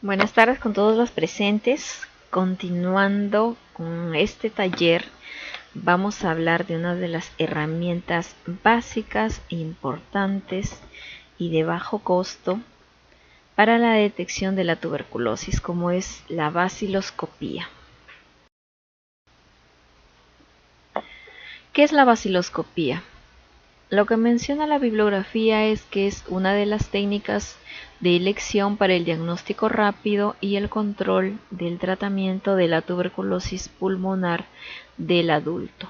Buenas tardes con todos los presentes. Continuando con este taller, vamos a hablar de una de las herramientas básicas e importantes y de bajo costo para la detección de la tuberculosis, como es la baciloscopía. ¿Qué es la baciloscopía? Lo que menciona la bibliografía es que es una de las técnicas de elección para el diagnóstico rápido y el control del tratamiento de la tuberculosis pulmonar del adulto.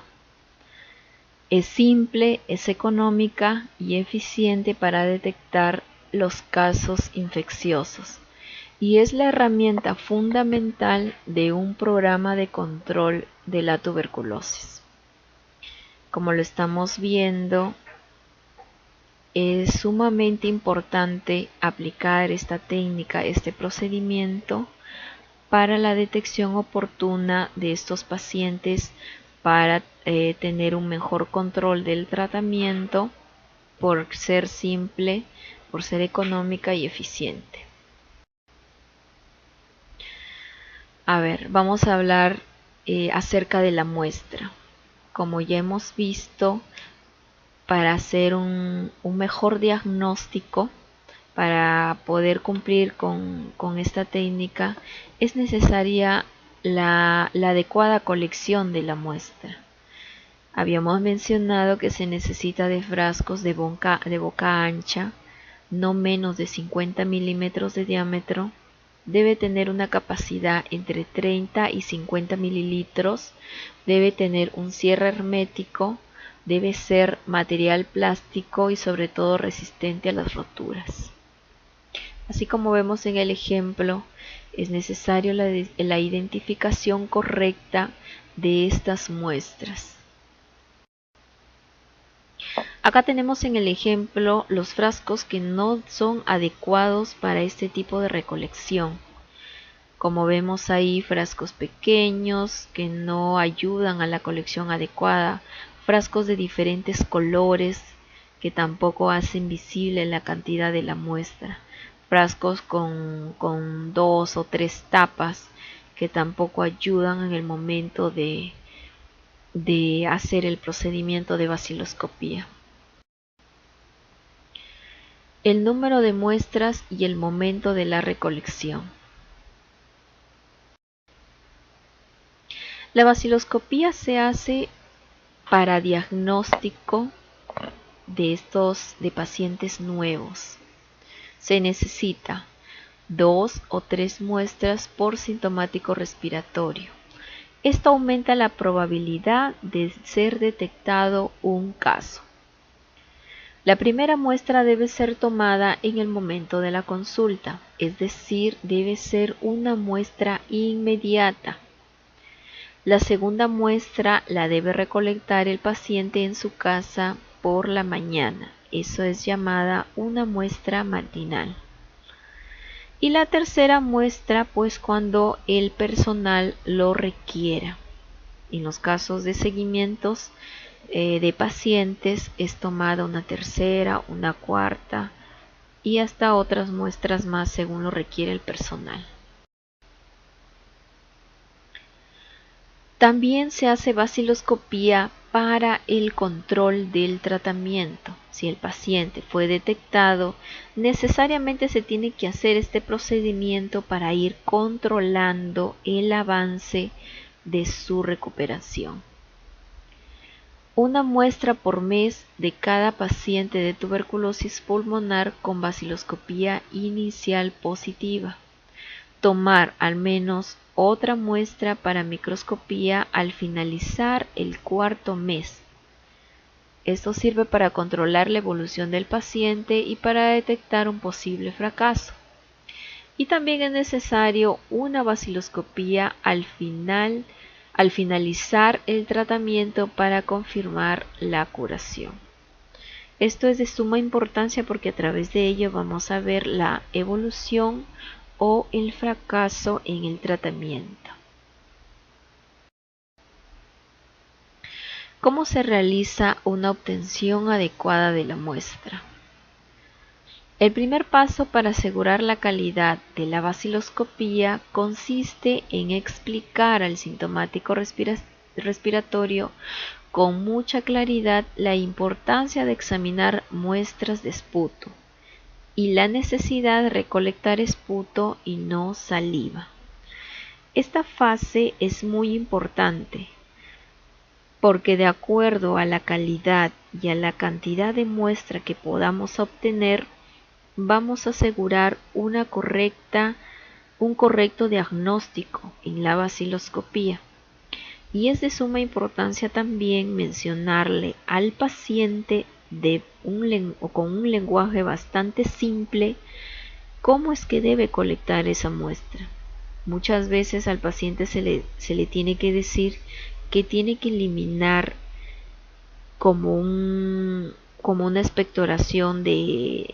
Es simple, es económica y eficiente para detectar los casos infecciosos y es la herramienta fundamental de un programa de control de la tuberculosis. Como lo estamos viendo, es sumamente importante aplicar esta técnica, este procedimiento para la detección oportuna de estos pacientes para tener un mejor control del tratamiento por ser simple, por ser económica y eficiente. A ver, vamos a hablar acerca de la muestra. Como ya hemos visto, para hacer un mejor diagnóstico, para poder cumplir con esta técnica, es necesaria la adecuada colección de la muestra. Habíamos mencionado que se necesita de frascos de boca ancha, no menos de 50 milímetros de diámetro, debe tener una capacidad entre 30 y 50 mililitros, debe tener un cierre hermético, debe ser material plástico y sobre todo resistente a las roturas. Así como vemos en el ejemplo, es necesario la identificación correcta de estas muestras. Acá tenemos en el ejemplo los frascos que no son adecuados para este tipo de recolección. Como vemos ahí, frascos pequeños que no ayudan a la colección adecuada, frascos de diferentes colores que tampoco hacen visible la cantidad de la muestra, frascos con 2 o 3 tapas que tampoco ayudan en el momento de hacer el procedimiento de baciloscopía. El número de muestras y el momento de la recolección. La baciloscopía se hace para diagnóstico de pacientes nuevos. Se necesita 2 o 3 muestras por sintomático respiratorio. Esto aumenta la probabilidad de ser detectado un caso. La primera muestra debe ser tomada en el momento de la consulta, es decir, debe ser una muestra inmediata. La segunda muestra la debe recolectar el paciente en su casa por la mañana. Eso es llamada una muestra matinal. Y la tercera muestra, pues cuando el personal lo requiera. En los casos de seguimientos de pacientes es tomada una tercera, una cuarta y hasta otras muestras más según lo requiere el personal. También se hace baciloscopía para el control del tratamiento. Si el paciente fue detectado, necesariamente se tiene que hacer este procedimiento para ir controlando el avance de su recuperación. Una muestra por mes de cada paciente de tuberculosis pulmonar con baciloscopía inicial positiva. Tomar al menos otra muestra para microscopía al finalizar el cuarto mes. Esto sirve para controlar la evolución del paciente y para detectar un posible fracaso. Y también es necesario una baciloscopía al finalizar el tratamiento para confirmar la curación. Esto es de suma importancia porque a través de ello vamos a ver la evolución o el fracaso en el tratamiento. ¿Cómo se realiza una obtención adecuada de la muestra? El primer paso para asegurar la calidad de la baciloscopía consiste en explicar al sintomático respiratorio con mucha claridad la importancia de examinar muestras de esputo y la necesidad de recolectar esputo y no saliva. Esta fase es muy importante porque de acuerdo a la calidad y a la cantidad de muestra que podamos obtener, vamos a asegurar un correcto diagnóstico en la baciloscopía. Y es de suma importancia también mencionarle al paciente con un lenguaje bastante simple cómo es que debe colectar esa muestra. Muchas veces al paciente se le tiene que decir que tiene que eliminar como una expectoración que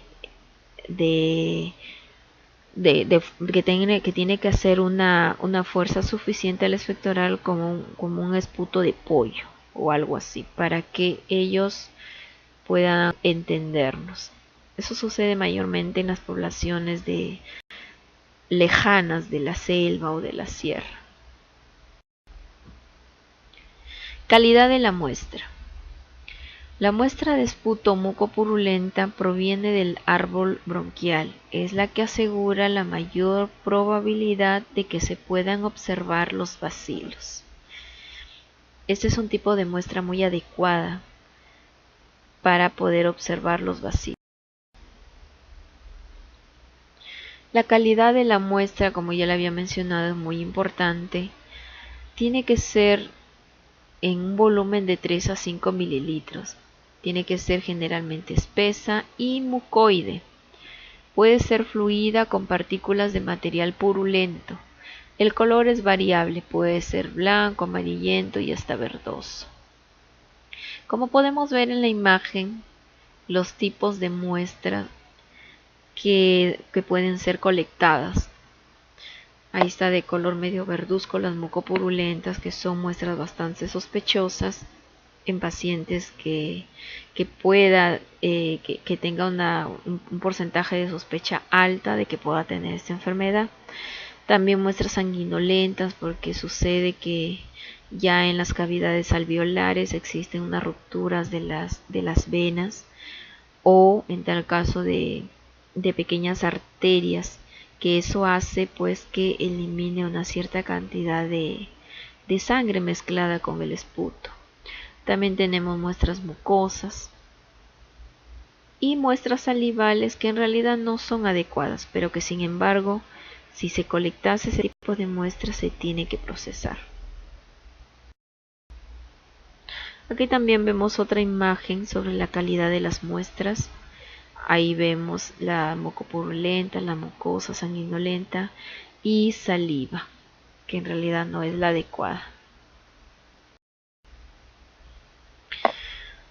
tiene que hacer una fuerza suficiente al expectorar como un esputo de pollo o algo así, para que ellos puedan entendernos. Eso sucede mayormente en las poblaciones lejanas de la selva o de la sierra. Calidad de la muestra. La muestra de esputo mucopurulenta proviene del árbol bronquial, es la que asegura la mayor probabilidad de que se puedan observar los bacilos. Este es un tipo de muestra muy adecuada para poder observar los bacilos. La calidad de la muestra, como ya le había mencionado, es muy importante. Tiene que ser en un volumen de 3 a 5 mililitros. Tiene que ser generalmente espesa y mucoide. Puede ser fluida con partículas de material purulento. El color es variable, puede ser blanco, amarillento y hasta verdoso. Como podemos ver en la imagen, los tipos de muestras que pueden ser colectadas. Ahí está de color medio verduzco las mucopurulentas, que son muestras bastante sospechosas en pacientes que tenga un porcentaje de sospecha alta de que pueda tener esta enfermedad. También muestras sanguinolentas, porque sucede que ya en las cavidades alveolares existen unas rupturas de las venas, o en tal caso de pequeñas arterias, que eso hace pues que elimine una cierta cantidad de sangre mezclada con el esputo. También tenemos muestras mucosas y muestras salivales que en realidad no son adecuadas, pero que sin embargo, si se colectase ese tipo de muestras, se tiene que procesar. Aquí también vemos otra imagen sobre la calidad de las muestras. Ahí vemos la mucopurulenta, la mucosa, sanguinolenta y saliva, que en realidad no es la adecuada.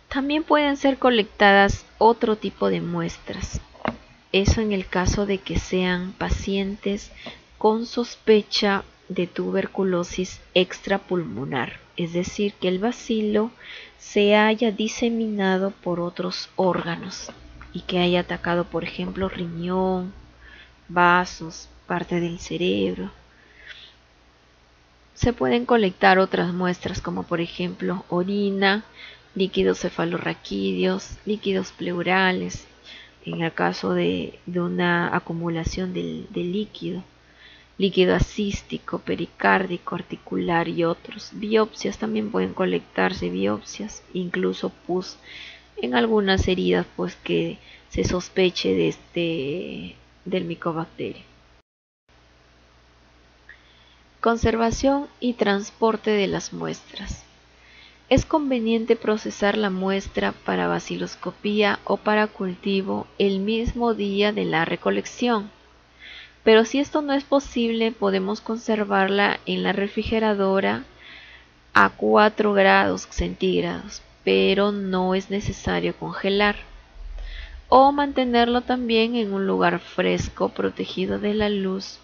También pueden ser colectadas otro tipo de muestras. Eso en el caso de que sean pacientes con sospecha de tuberculosis extrapulmonar, es decir, que el bacilo se haya diseminado por otros órganos y que haya atacado, por ejemplo, riñón, vasos, parte del cerebro. Se pueden colectar otras muestras como por ejemplo orina, líquidos cefalorraquídeos, líquidos pleurales, en el caso de una acumulación del líquido asístico, pericárdico, articular y otros. Biopsias también pueden colectarse, biopsias, incluso pus en algunas heridas pues que se sospeche del micobacterio. Conservación y transporte de las muestras. Es conveniente procesar la muestra para baciloscopía o para cultivo el mismo día de la recolección, pero si esto no es posible, podemos conservarla en la refrigeradora a 4 grados centígrados, pero no es necesario congelar, o mantenerlo también en un lugar fresco, protegido de la luz,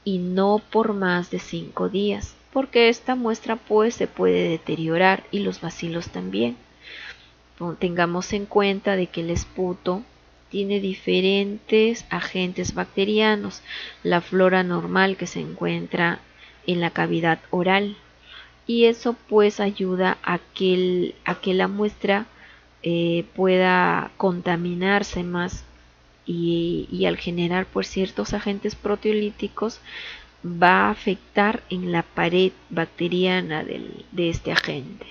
y no por más de 5 días, porque esta muestra pues se puede deteriorar y los bacilos también. Tengamos en cuenta de que el esputo tiene diferentes agentes bacterianos, la flora normal que se encuentra en la cavidad oral, y eso pues ayuda a que la muestra pueda contaminarse más, y al generar pues ciertos agentes proteolíticos va a afectar en la pared bacteriana de este agente.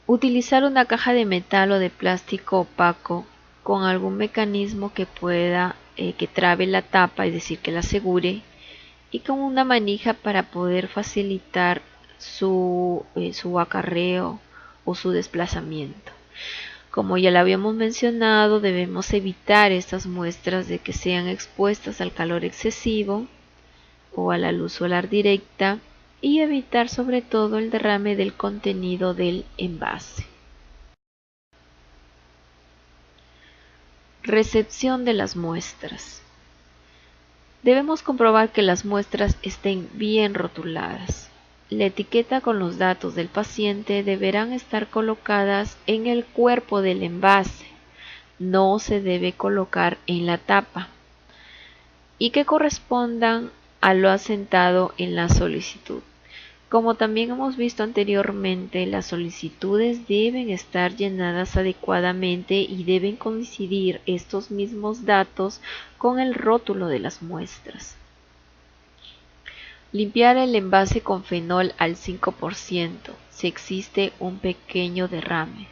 Utilizar una caja de metal o de plástico opaco con algún mecanismo que pueda que trabe la tapa, es decir, que la asegure, y con una manija para poder facilitar su acarreo o su desplazamiento. Como ya lo habíamos mencionado, debemos evitar estas muestras de que sean expuestas al calor excesivo o a la luz solar directa, y evitar sobre todo el derrame del contenido del envase. Recepción de las muestras. Debemos comprobar que las muestras estén bien rotuladas. La etiqueta con los datos del paciente deberán estar colocadas en el cuerpo del envase, no se debe colocar en la tapa, y que correspondan a lo asentado en la solicitud. Como también hemos visto anteriormente, las solicitudes deben estar llenadas adecuadamente y deben coincidir estos mismos datos con el rótulo de las muestras. Limpiar el envase con fenol al 5% si existe un pequeño derrame.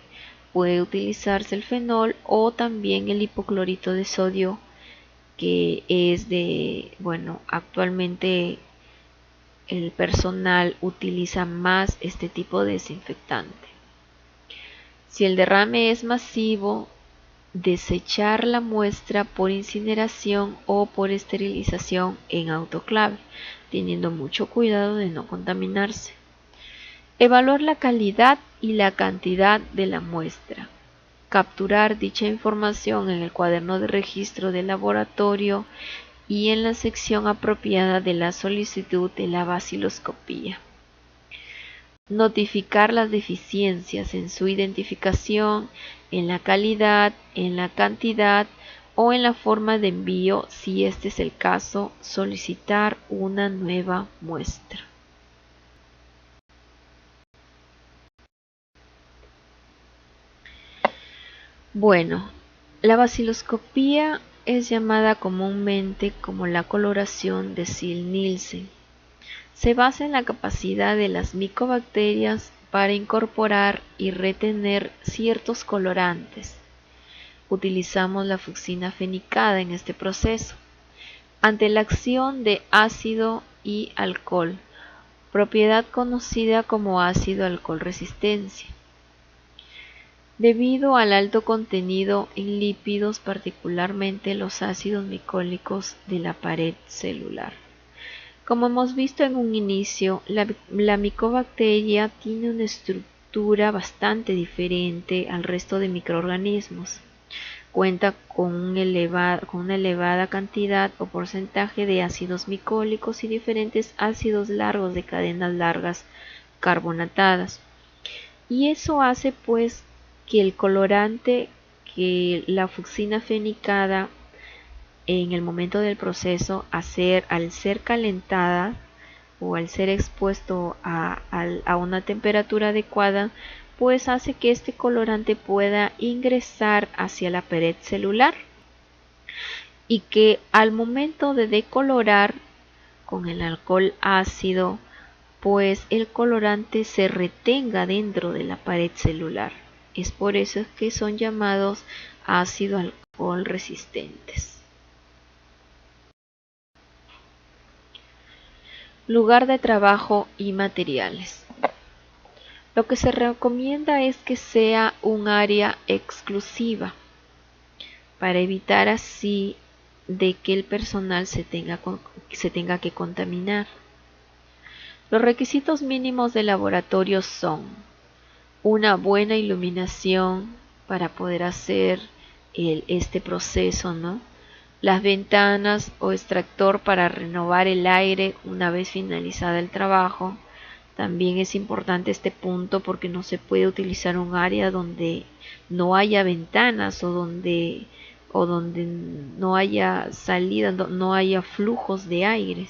Puede utilizarse el fenol o también el hipoclorito de sodio, que es actualmente el personal utiliza más este tipo de desinfectante. Si el derrame es masivo, desechar la muestra por incineración o por esterilización en autoclave, teniendo mucho cuidado de no contaminarse. Evaluar la calidad y la cantidad de la muestra. Capturar dicha información en el cuaderno de registro del laboratorio y en la sección apropiada de la solicitud de la baciloscopía. Notificar las deficiencias en su identificación, en la calidad, en la cantidad o en la forma de envío. Si este es el caso, solicitar una nueva muestra. Bueno, la baciloscopía es llamada comúnmente como la coloración de Ziehl-Neelsen. Se basa en la capacidad de las micobacterias para incorporar y retener ciertos colorantes. Utilizamos la fucsina fenicada en este proceso, ante la acción de ácido y alcohol, propiedad conocida como ácido alcohol resistencia, debido al alto contenido en lípidos, particularmente los ácidos micólicos de la pared celular. Como hemos visto en un inicio, la micobacteria tiene una estructura bastante diferente al resto de microorganismos. Cuenta con una elevada cantidad o porcentaje de ácidos micólicos y diferentes ácidos largos de cadenas largas carbonatadas. Y eso hace pues que el colorante, que la fucsina fenicada en el momento del proceso, al ser calentada o al ser expuesto a una temperatura adecuada, pues hace que este colorante pueda ingresar hacia la pared celular, y que al momento de decolorar con el alcohol ácido, pues el colorante se retenga dentro de la pared celular. Es por eso que son llamados ácido alcohol resistentes. Lugar de trabajo y materiales. Lo que se recomienda es que sea un área exclusiva, para evitar así de que el personal se tenga que contaminar. Los requisitos mínimos del laboratorio son una buena iluminación para poder hacer este proceso, ¿no? Las ventanas o extractor para renovar el aire una vez finalizada el trabajo. También es importante este punto porque no se puede utilizar un área donde no haya ventanas o donde no haya salida, no haya flujos de aire.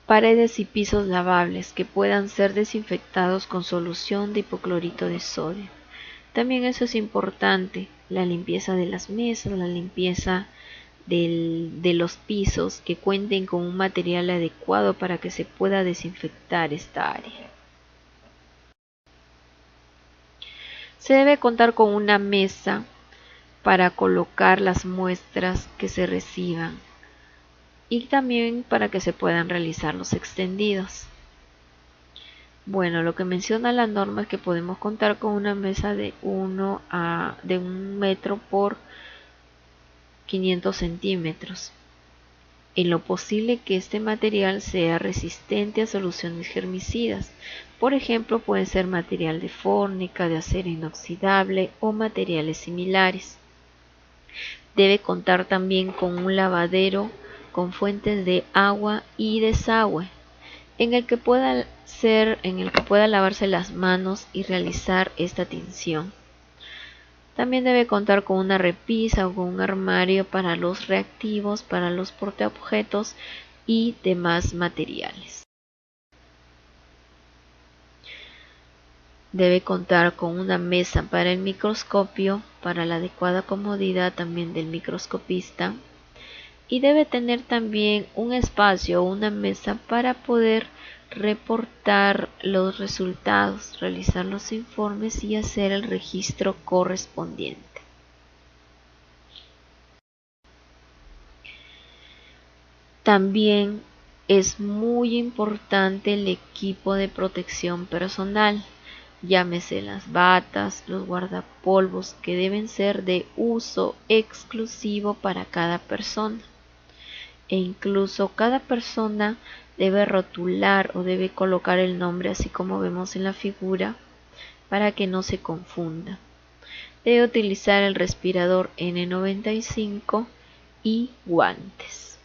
Paredes y pisos lavables que puedan ser desinfectados con solución de hipoclorito de sodio. También eso es importante, la limpieza de las mesas, la limpieza de los pisos, que cuenten con un material adecuado para que se pueda desinfectar esta área. Se debe contar con una mesa para colocar las muestras que se reciban y también para que se puedan realizar los extendidos. Bueno, lo que menciona la norma es que podemos contar con una mesa de 1 metro por 500 centímetros. En lo posible que este material sea resistente a soluciones germicidas. Por ejemplo, puede ser material de fórmica, de acero inoxidable o materiales similares. Debe contar también con un lavadero con fuentes de agua y desagüe, en el que pueda lavarse las manos y realizar esta tinción. También debe contar con una repisa o con un armario para los reactivos, para los portaobjetos y demás materiales. Debe contar con una mesa para el microscopio, para la adecuada comodidad también del microscopista. Y debe tener también un espacio o una mesa para poder reportar los resultados, realizar los informes y hacer el registro correspondiente. También es muy importante el equipo de protección personal, llámese las batas, los guardapolvos, que deben ser de uso exclusivo para cada persona. E incluso cada persona debe rotular o debe colocar el nombre así como vemos en la figura para que no se confunda. Debe utilizar el respirador N95 y guantes.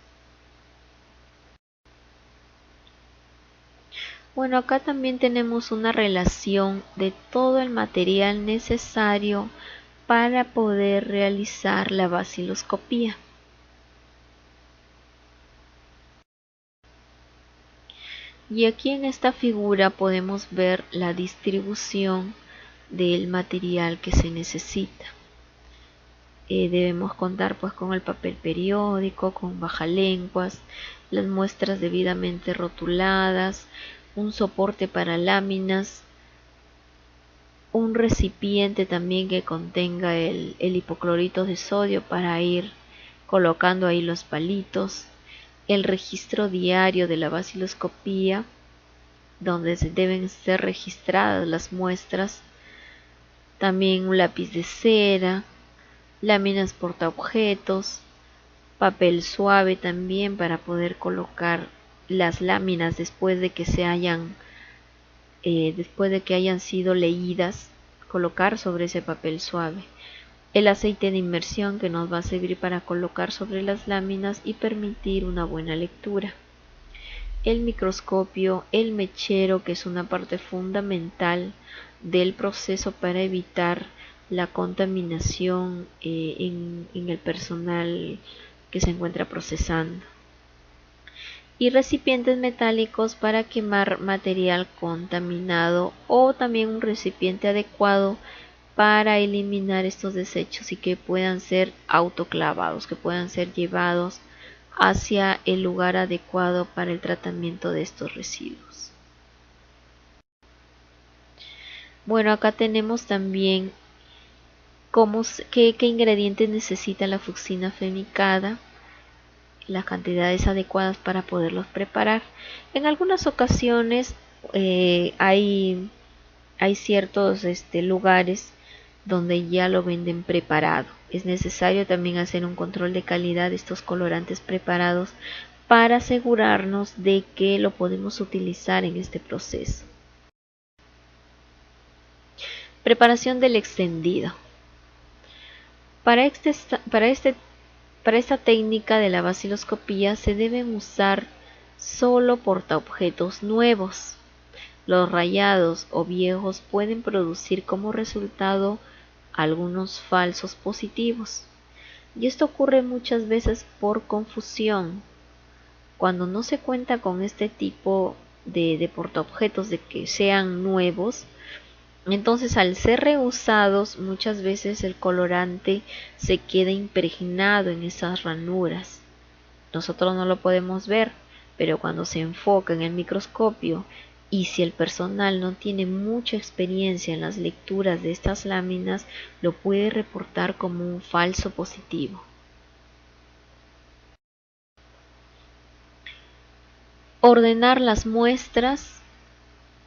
Bueno, acá también tenemos una relación de todo el material necesario para poder realizar la baciloscopía. Y aquí en esta figura podemos ver la distribución del material que se necesita. Debemos contar pues con el papel periódico, con bajalenguas, las muestras debidamente rotuladas, un soporte para láminas, un recipiente también que contenga el hipoclorito de sodio para ir colocando ahí los palitos, el registro diario de la baciloscopía, donde deben ser registradas las muestras, también un lápiz de cera, láminas portaobjetos, papel suave también para poder colocar las láminas después de que hayan sido leídas, colocar sobre ese papel suave. El aceite de inmersión que nos va a servir para colocar sobre las láminas y permitir una buena lectura. El microscopio, el mechero, que es una parte fundamental del proceso para evitar la contaminación en el personal que se encuentra procesando. Y recipientes metálicos para quemar material contaminado, o también un recipiente adecuado para eliminar estos desechos y que puedan ser autoclavados, que puedan ser llevados hacia el lugar adecuado para el tratamiento de estos residuos. Bueno, acá tenemos también qué ingredientes necesita la fucsina femicada, las cantidades adecuadas para poderlos preparar. En algunas ocasiones hay ciertos lugares donde ya lo venden preparado. Es necesario también hacer un control de calidad de estos colorantes preparados para asegurarnos de que lo podemos utilizar en este proceso. Preparación del extendido. Para esta técnica de la baciloscopía se deben usar solo portaobjetos nuevos. Los rayados o viejos pueden producir como resultado algunos falsos positivos. Y esto ocurre muchas veces por confusión. Cuando no se cuenta con este tipo de portaobjetos de que sean nuevos, entonces al ser reusados muchas veces el colorante se queda impregnado en esas ranuras. Nosotros no lo podemos ver, pero cuando se enfoca en el microscopio y si el personal no tiene mucha experiencia en las lecturas de estas láminas, lo puede reportar como un falso positivo. Ordenar las muestras,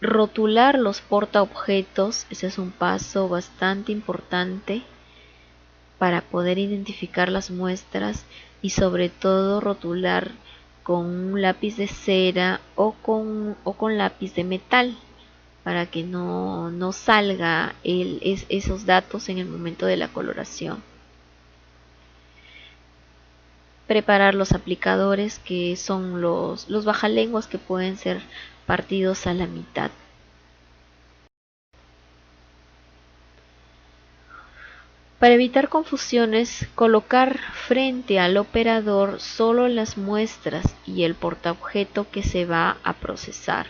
rotular los portaobjetos, ese es un paso bastante importante para poder identificar las muestras y sobre todo rotular con un lápiz de cera o con lápiz de metal para que no salga esos datos en el momento de la coloración. Preparar los aplicadores, que son los bajalenguas, que pueden ser partidos a la mitad. Para evitar confusiones, colocar frente al operador solo las muestras y el portaobjeto que se va a procesar.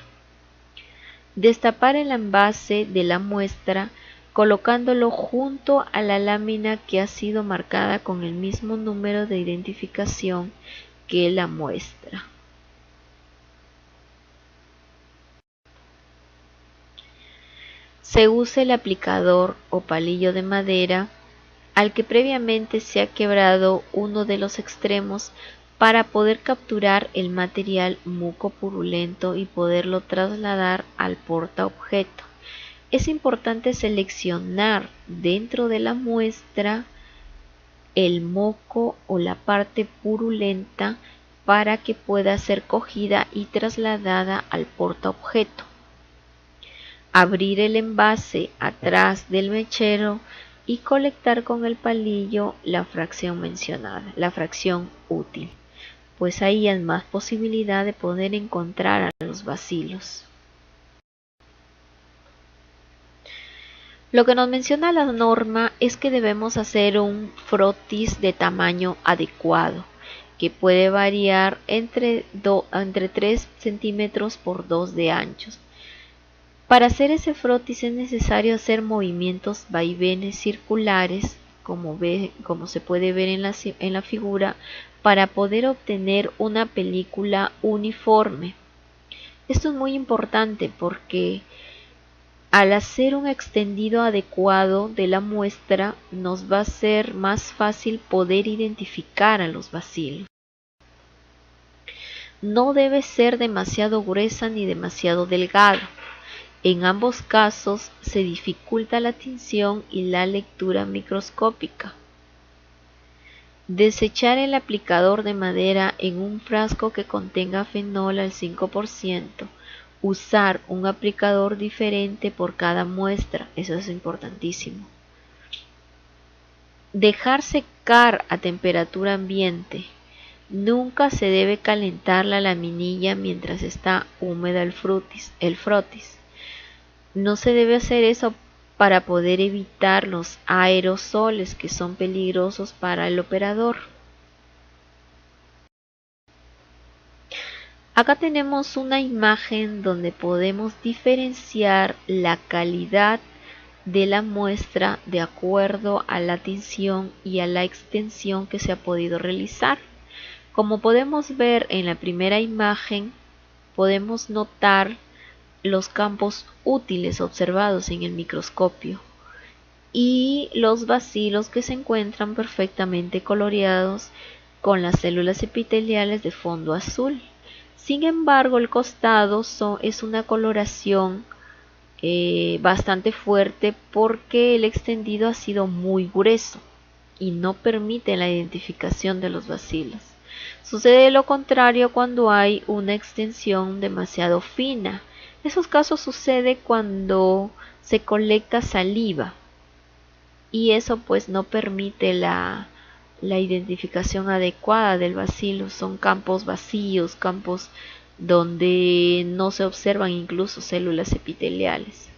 Destapar el envase de la muestra colocándolo junto a la lámina que ha sido marcada con el mismo número de identificación que la muestra. Se usa el aplicador o palillo de madera al que previamente se ha quebrado uno de los extremos para poder capturar el material mucopurulento y poderlo trasladar al portaobjeto. Es importante seleccionar dentro de la muestra el moco o la parte purulenta para que pueda ser cogida y trasladada al portaobjeto. Abrir el envase atrás del mechero y colectar con el palillo la fracción mencionada, la fracción útil, pues ahí hay más posibilidad de poder encontrar a los bacilos. Lo que nos menciona la norma es que debemos hacer un frotis de tamaño adecuado, que puede variar entre 3 centímetros por 2 de anchos. Para hacer ese frotis es necesario hacer movimientos vaivenes circulares, como se puede ver en la figura, para poder obtener una película uniforme. Esto es muy importante porque al hacer un extendido adecuado de la muestra nos va a ser más fácil poder identificar a los bacilos. No debe ser demasiado gruesa ni demasiado delgada. En ambos casos se dificulta la tinción y la lectura microscópica. Desechar el aplicador de madera en un frasco que contenga fenol al 5%. Usar un aplicador diferente por cada muestra, eso es importantísimo. Dejar secar a temperatura ambiente. Nunca se debe calentar la laminilla mientras está húmeda el frotis. No se debe hacer eso para poder evitar los aerosoles que son peligrosos para el operador. Acá tenemos una imagen donde podemos diferenciar la calidad de la muestra de acuerdo a la tinción y a la extensión que se ha podido realizar. Como podemos ver en la primera imagen, podemos notar los campos útiles observados en el microscopio y los bacilos que se encuentran perfectamente coloreados con las células epiteliales de fondo azul. Sin embargo, el costado es una coloración bastante fuerte porque el extendido ha sido muy grueso y no permite la identificación de los bacilos. Sucede lo contrario cuando hay una extensión demasiado fina. Esos casos sucede cuando se colecta saliva y eso pues no permite la identificación adecuada del bacilo. Son campos vacíos, campos donde no se observan incluso células epiteliales.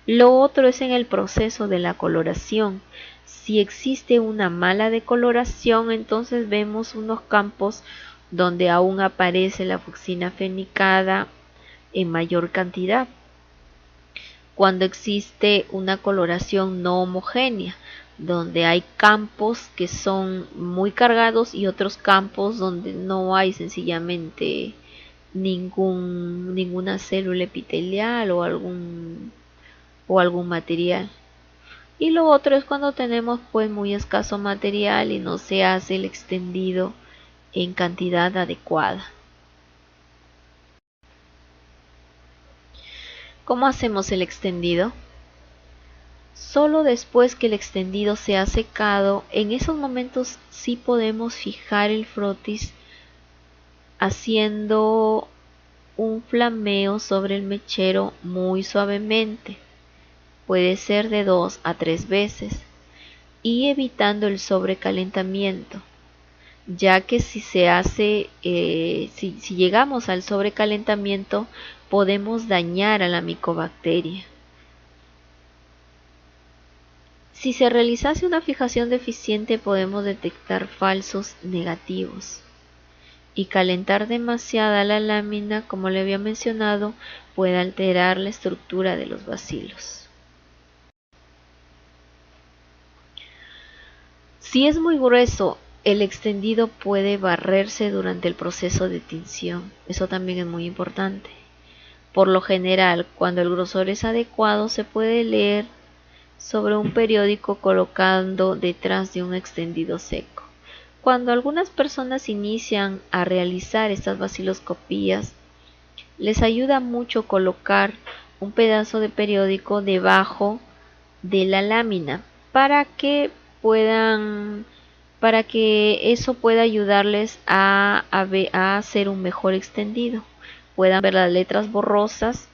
Lo otro es en el proceso de la coloración. Si existe una mala decoloración, entonces vemos unos campos donde aún aparece la fucsina fenicada en mayor cantidad. Cuando existe una coloración no homogénea, donde hay campos que son muy cargados y otros campos donde no hay sencillamente ninguna célula epitelial o algún material. Y lo otro es cuando tenemos pues muy escaso material y no se hace el extendido en cantidad adecuada. ¿Cómo hacemos el extendido? Solo después que el extendido se ha secado, en esos momentos sí podemos fijar el frotis haciendo un flameo sobre el mechero muy suavemente. Puede ser de 2 a 3 veces y evitando el sobrecalentamiento, ya que si se hace, si llegamos al sobrecalentamiento podemos dañar a la micobacteria. Si se realizase una fijación deficiente podemos detectar falsos negativos. Y calentar demasiada la lámina, como le había mencionado, puede alterar la estructura de los bacilos. Si es muy grueso, el extendido puede barrerse durante el proceso de tinción. Eso también es muy importante. Por lo general, cuando el grosor es adecuado, se puede leer sobre un periódico colocando detrás de un extendido seco. Cuando algunas personas inician a realizar estas baciloscopías, les ayuda mucho colocar un pedazo de periódico debajo de la lámina para que eso pueda ayudarles a hacer un mejor extendido. Puedan ver las letras borrosas,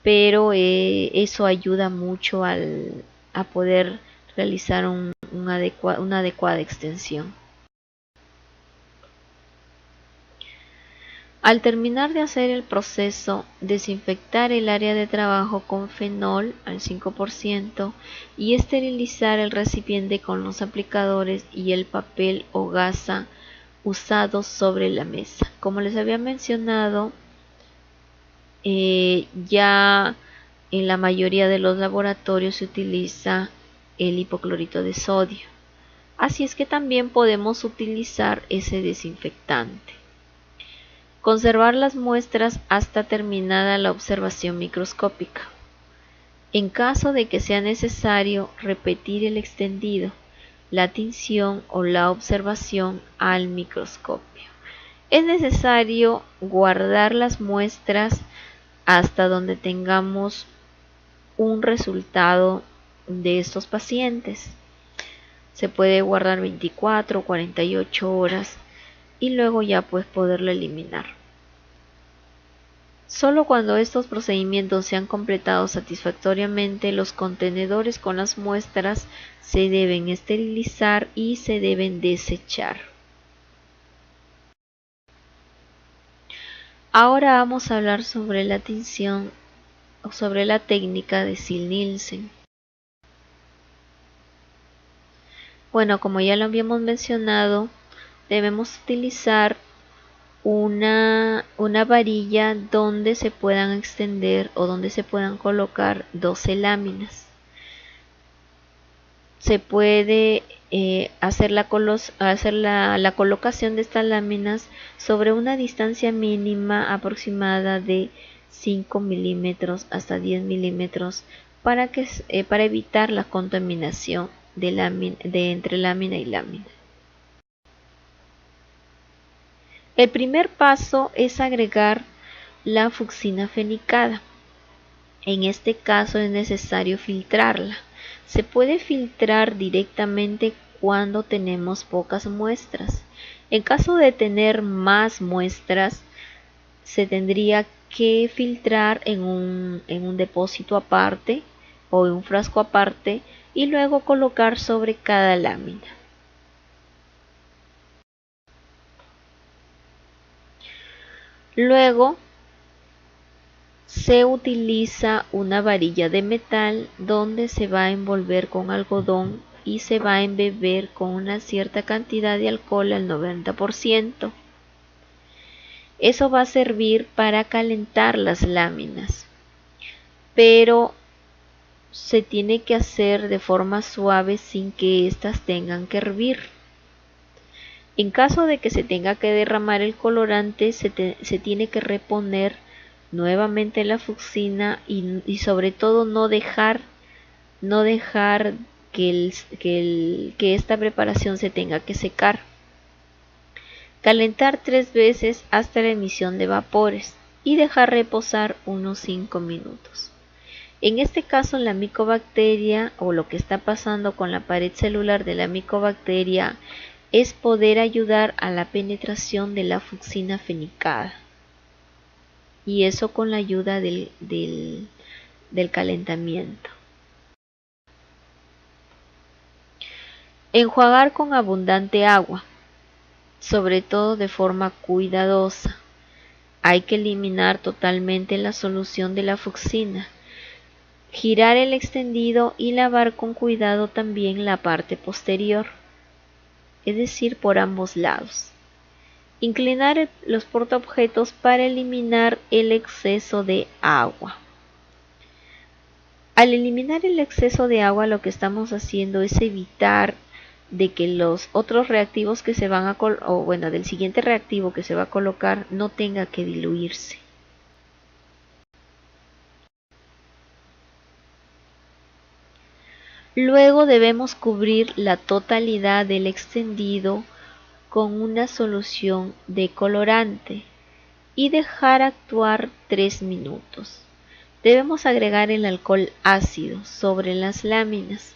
pero eso ayuda mucho a poder realizar una adecuada extensión. Al terminar de hacer el proceso, desinfectar el área de trabajo con fenol al 5% y esterilizar el recipiente con los aplicadores y el papel o gasa usados sobre la mesa. Como les había mencionado, ya en la mayoría de los laboratorios se utiliza el hipoclorito de sodio. Así es que también podemos utilizar ese desinfectante. Conservar las muestras hasta terminada la observación microscópica. En caso de que sea necesario repetir el extendido, la tinción o la observación al microscopio. Es necesario guardar las muestras hasta donde tengamos un resultado de estos pacientes. Se puede guardar 24 o 48 horas y luego ya pues poderlo eliminar. Solo cuando estos procedimientos se han completado satisfactoriamente, los contenedores con las muestras se deben esterilizar y se deben desechar. Ahora vamos a hablar sobre la tinción o sobre la técnica de Ziehl-Neelsen. Bueno, como ya lo habíamos mencionado, debemos utilizar una varilla donde se puedan extender o donde se puedan colocar 12 láminas. Se puede hacer la colocación de estas láminas sobre una distancia mínima aproximada de 5 milímetros hasta 10 milímetros para evitar la contaminación de entre lámina y lámina. El primer paso es agregar la fucsina fenicada. En este caso es necesario filtrarla. Se puede filtrar directamente cuando tenemos pocas muestras. En caso de tener más muestras, se tendría que filtrar en un depósito aparte o en un frasco aparte y luego colocar sobre cada lámina. Luego se utiliza una varilla de metal donde se va a envolver con algodón y se va a embeber con una cierta cantidad de alcohol al 90%. Eso va a servir para calentar las láminas, pero se tiene que hacer de forma suave sin que éstas tengan que hervir. En caso de que se tenga que derramar el colorante, se tiene que reponer nuevamente la fucsina y sobre todo no dejar que esta preparación se tenga que secar. Calentar 3 veces hasta la emisión de vapores y dejar reposar unos 5 minutos. En este caso, la micobacteria, o lo que está pasando con la pared celular de la micobacteria, es poder ayudar a la penetración de la fucsina fenicada, y eso con la ayuda del calentamiento. Enjuagar con abundante agua, sobre todo de forma cuidadosa. Hay que eliminar totalmente la solución de la fucsina, girar el extendido y lavar con cuidado también la parte posterior, es decir, por ambos lados. Inclinar los portaobjetos para eliminar el exceso de agua. Al eliminar el exceso de agua, lo que estamos haciendo es evitar de que los otros reactivos que se van a del siguiente reactivo que se va a colocar no tenga que diluirse. Luego debemos cubrir la totalidad del extendido con una solución de colorante y dejar actuar 3 minutos. Debemos agregar el alcohol ácido sobre las láminas,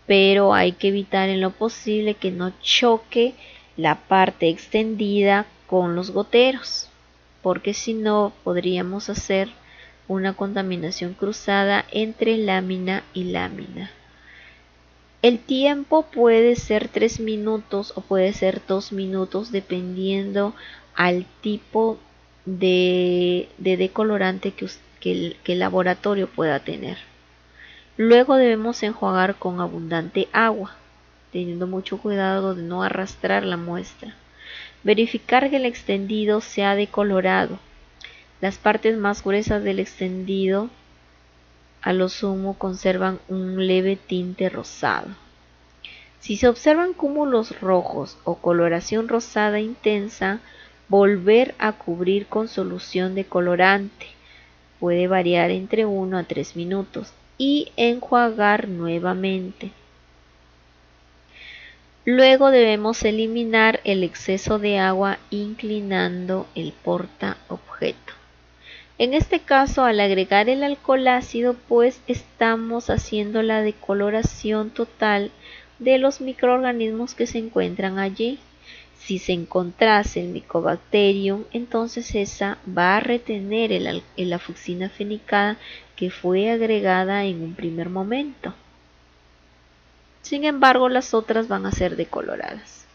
pero hay que evitar en lo posible que no choque la parte extendida con los goteros, porque si no podríamos hacer una contaminación cruzada entre lámina y lámina. El tiempo puede ser 3 minutos o puede ser 2 minutos dependiendo al tipo de decolorante que el laboratorio pueda tener. Luego debemos enjuagar con abundante agua, teniendo mucho cuidado de no arrastrar la muestra. Verificar que el extendido sea decolorado. Las partes más gruesas del extendido a lo sumo conservan un leve tinte rosado. Si se observan cúmulos rojos o coloración rosada intensa, volver a cubrir con solución de colorante. Puede variar entre 1 a 3 minutos y enjuagar nuevamente. Luego debemos eliminar el exceso de agua inclinando el portaobjeto. En este caso, al agregar el alcohol ácido, pues estamos haciendo la decoloración total de los microorganismos que se encuentran allí. Si se encontrase el Mycobacterium, entonces esa va a retener la fucsina fenicada que fue agregada en un primer momento. Sin embargo, las otras van a ser decoloradas.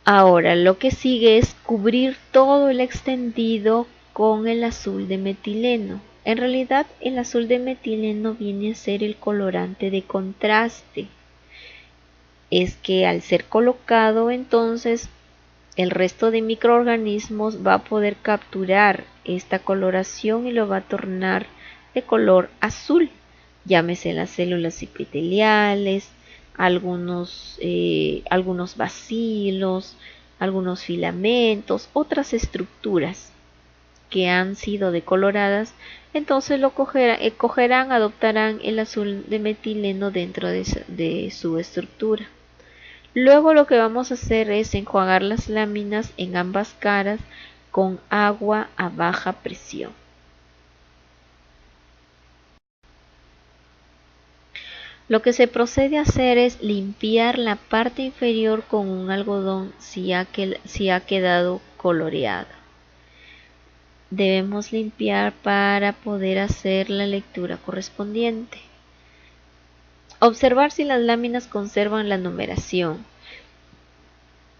Ahora, lo que sigue es cubrir todo el extendido con el azul de metileno. En realidad, el azul de metileno viene a ser el colorante de contraste. Es que al ser colocado, entonces, el resto de microorganismos va a poder capturar esta coloración y lo va a tornar de color azul. Llámese las células epiteliales, algunos bacilos, algunos filamentos, otras estructuras que han sido decoloradas, entonces adoptarán el azul de metileno dentro de su estructura. Luego lo que vamos a hacer es enjuagar las láminas en ambas caras con agua a baja presión. Lo que se procede a hacer es limpiar la parte inferior con un algodón si ha quedado coloreado. Debemos limpiar para poder hacer la lectura correspondiente. Observar si las láminas conservan la numeración.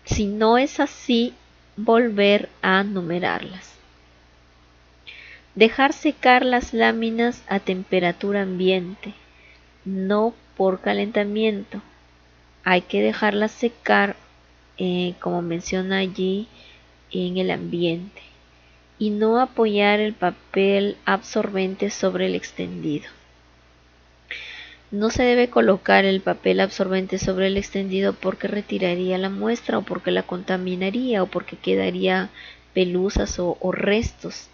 Si no es así, volver a numerarlas. Dejar secar las láminas a temperatura ambiente, no por calentamiento. Hay que dejarlas secar, como menciona allí, en el ambiente, y no apoyar el papel absorbente sobre el extendido. No se debe colocar el papel absorbente sobre el extendido porque retiraría la muestra o porque la contaminaría o porque quedaría pelusas o restos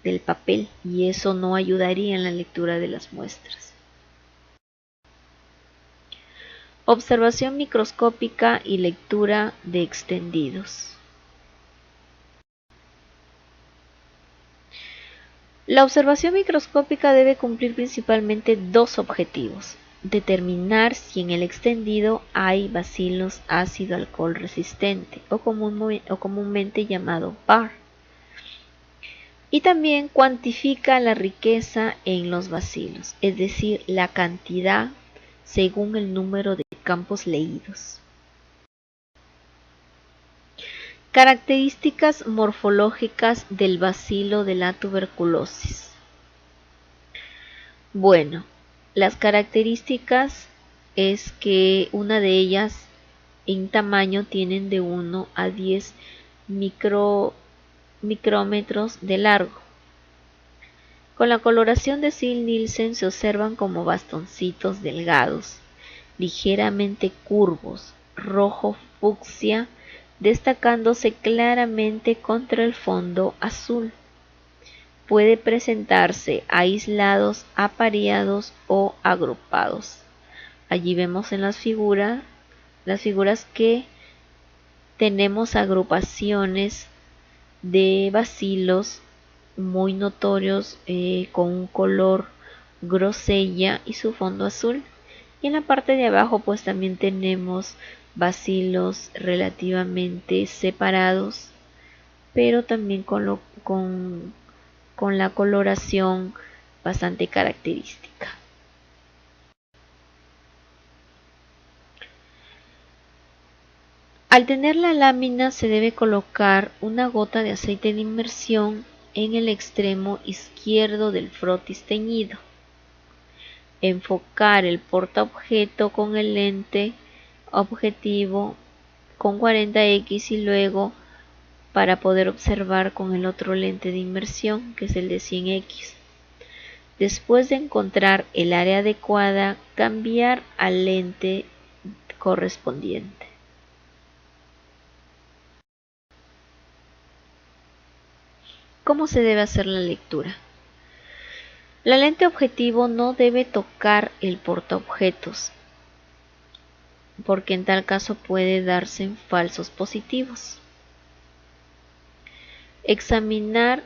del papel, y eso no ayudaría en la lectura de las muestras. Observación microscópica y lectura de extendidos. La observación microscópica debe cumplir principalmente dos objetivos: determinar si en el extendido hay bacilos ácido alcohol resistente o comúnmente llamado BAR, y también cuantifica la riqueza en los bacilos, es decir, la cantidad según el número de campos leídos. Características morfológicas del bacilo de la tuberculosis. Bueno, las características es que una de ellas en tamaño tienen de 1 a 10 micrómetros de largo. Con la coloración de Ziehl-Neelsen se observan como bastoncitos delgados, ligeramente curvos, rojo fucsia, destacándose claramente contra el fondo azul. Puede presentarse aislados, apareados o agrupados. Allí vemos en las figuras que tenemos agrupaciones de bacilos muy notorios, con un color grosella y su fondo azul. Y en la parte de abajo pues también tenemos bacilos relativamente separados, pero también con la coloración bastante característica. Al tener la lámina se debe colocar una gota de aceite de inmersión en el extremo izquierdo del frotis teñido. Enfocar el portaobjeto con el lente objetivo con 40x y luego para poder observar con el otro lente de inmersión, que es el de 100x. Después de encontrar el área adecuada, cambiar al lente correspondiente. ¿Cómo se debe hacer la lectura? La lente objetivo no debe tocar el portaobjetos, porque en tal caso puede darse falsos positivos. Examinar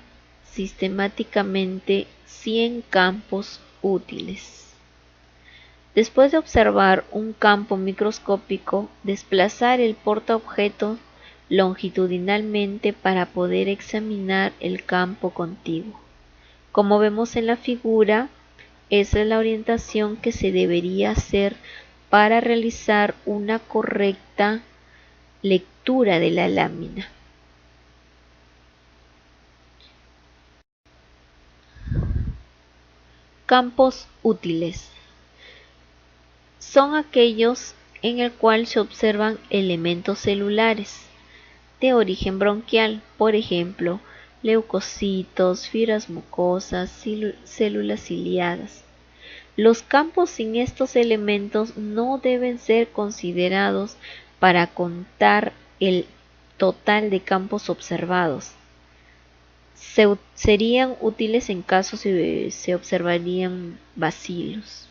sistemáticamente 100 campos útiles. Después de observar un campo microscópico, desplazar el portaobjeto longitudinalmente para poder examinar el campo contiguo. Como vemos en la figura, esa es la orientación que se debería hacer para realizar una correcta lectura de la lámina. Campos útiles son aquellos en el cual se observan elementos celulares de origen bronquial, por ejemplo, leucocitos, fibras mucosas, células ciliadas. Los campos sin estos elementos no deben ser considerados para contar el total de campos observados. Serían útiles en caso se observarían bacilos.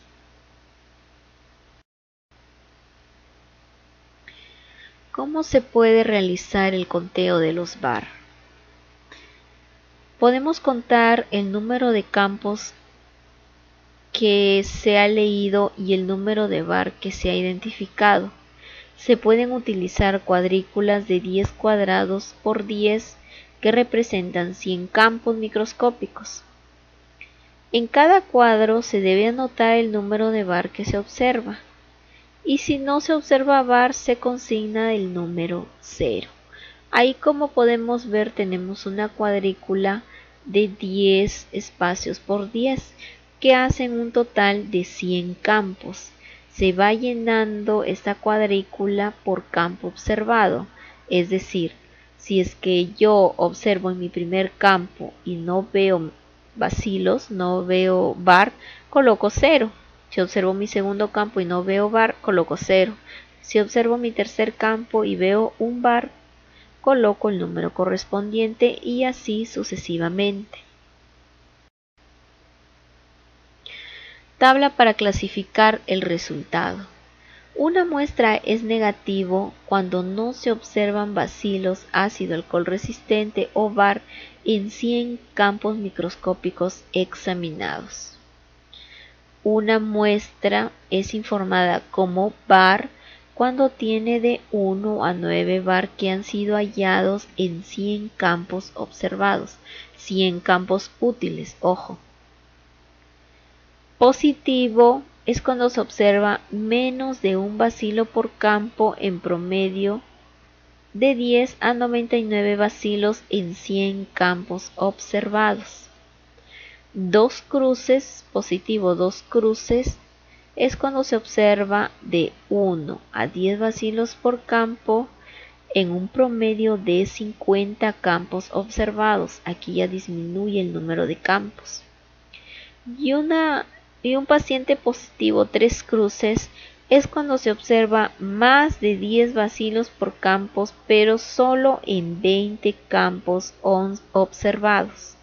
¿Cómo se puede realizar el conteo de los BAR? Podemos contar el número de campos que se ha leído y el número de BAR que se ha identificado. Se pueden utilizar cuadrículas de 10 cuadrados por 10 que representan 100 campos microscópicos. En cada cuadro se debe anotar el número de BAR que se observa y si no se observa bar se consigna el número 0. Ahí, como podemos ver, tenemos una cuadrícula de 10 espacios por 10 que hacen un total de 100 campos. Se va llenando esta cuadrícula por campo observado, es decir, si es que yo observo en mi primer campo y no veo bacilos, no veo bar, coloco 0. Si observo mi segundo campo y no veo bar, coloco 0. Si observo mi tercer campo y veo un bar, coloco el número correspondiente y así sucesivamente. Tabla para clasificar el resultado. Una muestra es negativo cuando no se observan bacilos, ácido alcohol resistente o bar en 100 campos microscópicos examinados. Una muestra es informada como bar cuando tiene de 1 a 9 bar que han sido hallados en 100 campos observados, 100 campos útiles, ojo. Positivo es cuando se observa menos de un bacilo por campo, en promedio de 10 a 99 bacilos en 100 campos observados. Dos cruces, positivo 2 cruces, es cuando se observa de 1 a 10 bacilos por campo en un promedio de 50 campos observados. Aquí ya disminuye el número de campos. Y un paciente positivo 3 cruces es cuando se observa más de 10 bacilos por campos, pero solo en 20 campos observados.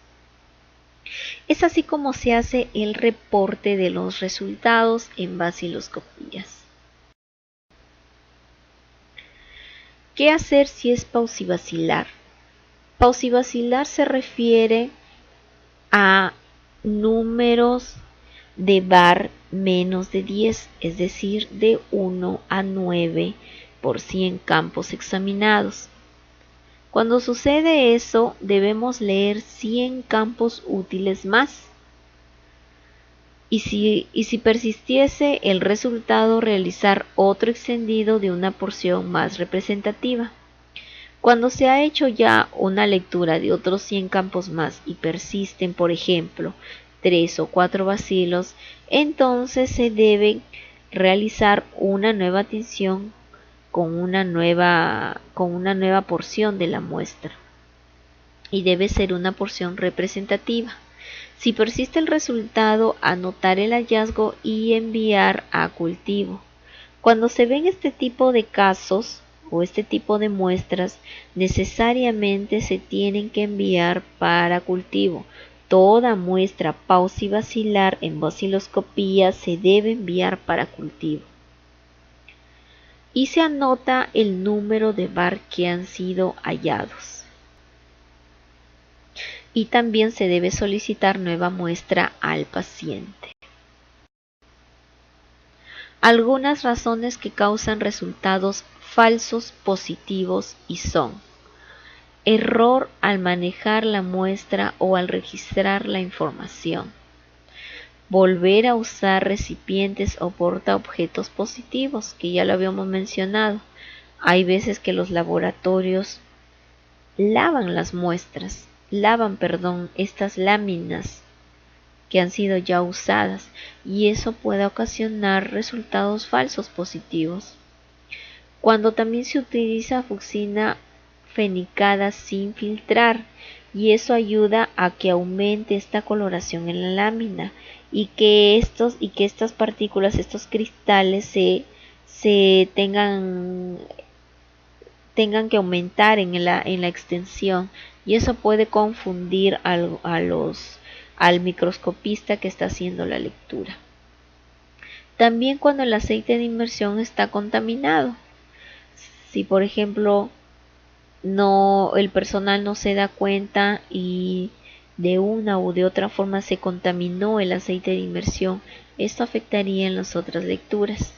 Es así como se hace el reporte de los resultados en baciloscopías. ¿Qué hacer si es pausibacilar? Pausibacilar se refiere a números de bar menos de 10, es decir, de 1 a 9 por 100 campos examinados. Cuando sucede eso, debemos leer 100 campos útiles más. Y si persistiese el resultado, realizar otro extendido de una porción más representativa. Cuando se ha hecho ya una lectura de otros 100 campos más y persisten, por ejemplo, 3 o 4 bacilos, entonces se debe realizar una nueva tinción con una nueva porción de la muestra, y debe ser una porción representativa. Si persiste el resultado, anotar el hallazgo y enviar a cultivo. Cuando se ven este tipo de casos o este tipo de muestras, necesariamente se tienen que enviar para cultivo. Toda muestra pausibacilar en baciloscopía se debe enviar para cultivo. Y se anota el número de bar que han sido hallados. Y también se debe solicitar nueva muestra al paciente. Algunas razones que causan resultados falsos positivos y son: error al manejar la muestra o al registrar la información, volver a usar recipientes o portaobjetos positivos, que ya lo habíamos mencionado. Hay veces que los laboratorios lavan estas láminas que han sido ya usadas, y eso puede ocasionar resultados falsos positivos. Cuando también se utiliza fucsina fenicada sin filtrar, y eso ayuda a que aumente esta coloración en la lámina y que estas partículas, estos cristales se tengan que aumentar en la extensión, y eso puede confundir al microscopista que está haciendo la lectura. También cuando el aceite de inmersión está contaminado. Si por ejemplo el personal no se da cuenta y de una u de otra forma se contaminó el aceite de inmersión, esto afectaría en las otras lecturas.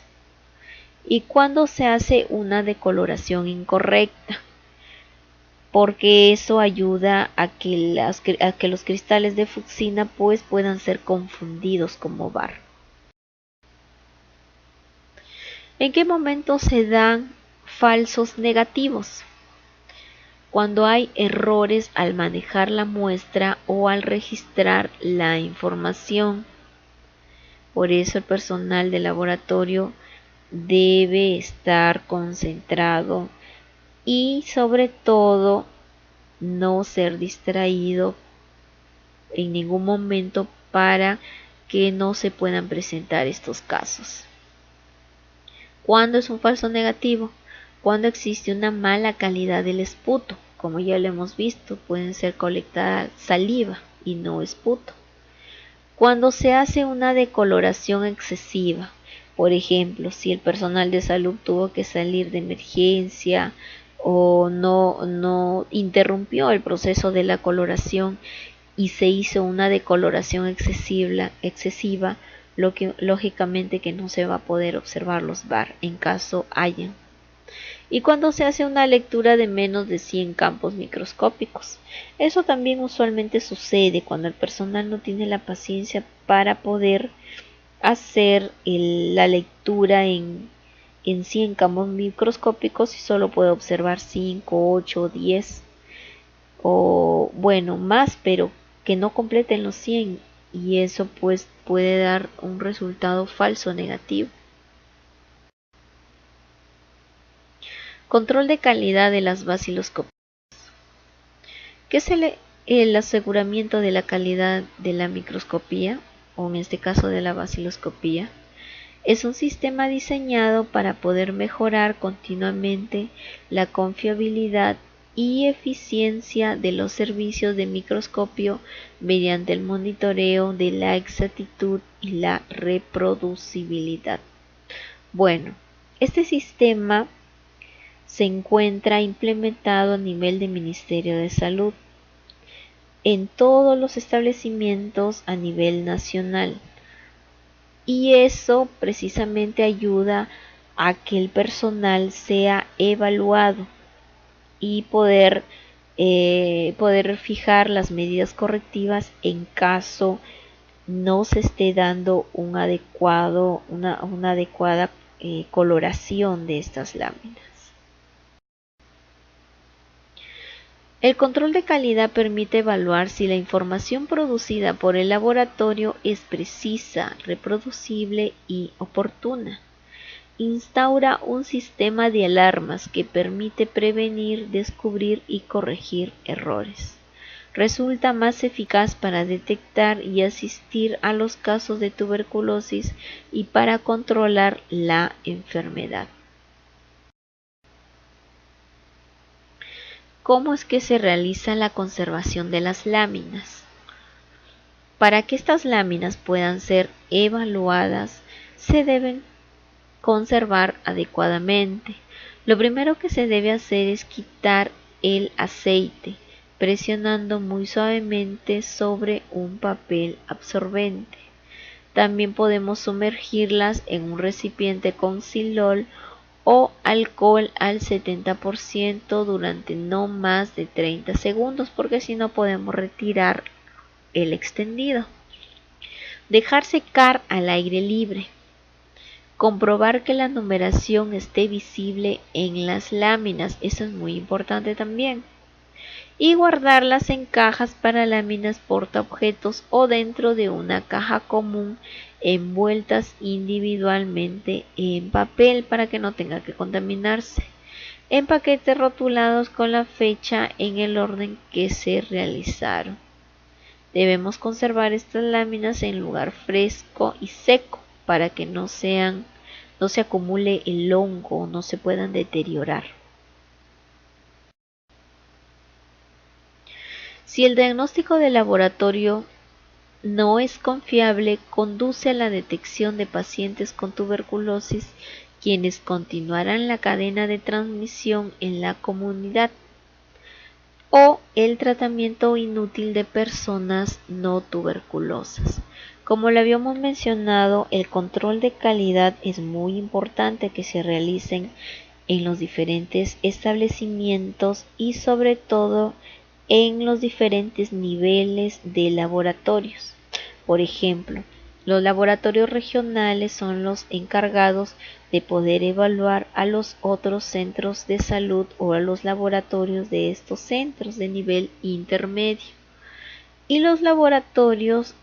Y cuando se hace una decoloración incorrecta, porque eso ayuda a que los cristales de fucsina pues puedan ser confundidos como bar. ¿En qué momento se dan falsos negativos? Cuando hay errores al manejar la muestra o al registrar la información. Por eso el personal de laboratorio debe estar concentrado y sobre todo no ser distraído en ningún momento para que no se puedan presentar estos casos. ¿Cuándo es un falso negativo? Cuando existe una mala calidad del esputo, como ya lo hemos visto, pueden ser colectada saliva y no esputo. Cuando se hace una decoloración excesiva, por ejemplo, si el personal de salud tuvo que salir de emergencia o no interrumpió el proceso de la coloración y se hizo una decoloración excesiva, lo que lógicamente que no se va a poder observar los VAR en caso hayan. Y cuando se hace una lectura de menos de 100 campos microscópicos. Eso también usualmente sucede cuando el personal no tiene la paciencia para poder hacer la lectura en 100 campos microscópicos y solo puede observar 5, 8, 10 o bueno más, pero que no completen los 100 y eso pues puede dar un resultado falso negativo. Control de calidad de las baciloscopías. ¿Qué es el aseguramiento de la calidad de la microscopía, o en este caso de la baciloscopía? Es un sistema diseñado para poder mejorar continuamente la confiabilidad y eficiencia de los servicios de microscopio mediante el monitoreo de la exactitud y la reproducibilidad. Bueno, este sistema se encuentra implementado a nivel del Ministerio de Salud en todos los establecimientos a nivel nacional y eso precisamente ayuda a que el personal sea evaluado y poder fijar las medidas correctivas en caso no se esté dando una adecuada coloración de estas láminas. El control de calidad permite evaluar si la información producida por el laboratorio es precisa, reproducible y oportuna. Instaura un sistema de alarmas que permite prevenir, descubrir y corregir errores. Resulta más eficaz para detectar y asistir a los casos de tuberculosis y para controlar la enfermedad. ¿Cómo es que se realiza la conservación de las láminas? Para que estas láminas puedan ser evaluadas, se deben conservar adecuadamente. Lo primero que se debe hacer es quitar el aceite, presionando muy suavemente sobre un papel absorbente. También podemos sumergirlas en un recipiente con silol o alcohol al 70% durante no más de 30 segundos porque si no podemos retirar el extendido. Dejar secar al aire libre. Comprobar que la numeración esté visible en las láminas, eso es muy importante también. Y guardarlas en cajas para láminas portaobjetos o dentro de una caja común envueltas individualmente en papel para que no tenga que contaminarse, en paquetes rotulados con la fecha en el orden que se realizaron. Debemos conservar estas láminas en lugar fresco y seco para que no se acumule el hongo, no se puedan deteriorar. Si el diagnóstico de laboratorio no es confiable, conduce a la detección de pacientes con tuberculosis, quienes continuarán la cadena de transmisión en la comunidad, o el tratamiento inútil de personas no tuberculosas. Como lo habíamos mencionado, el control de calidad es muy importante que se realicen en los diferentes establecimientos y sobre todo en los diferentes niveles de laboratorios. Por ejemplo, Los laboratorios regionales son los encargados de poder evaluar a los otros centros de salud o a los laboratorios de estos centros de nivel intermedio. Y los laboratorios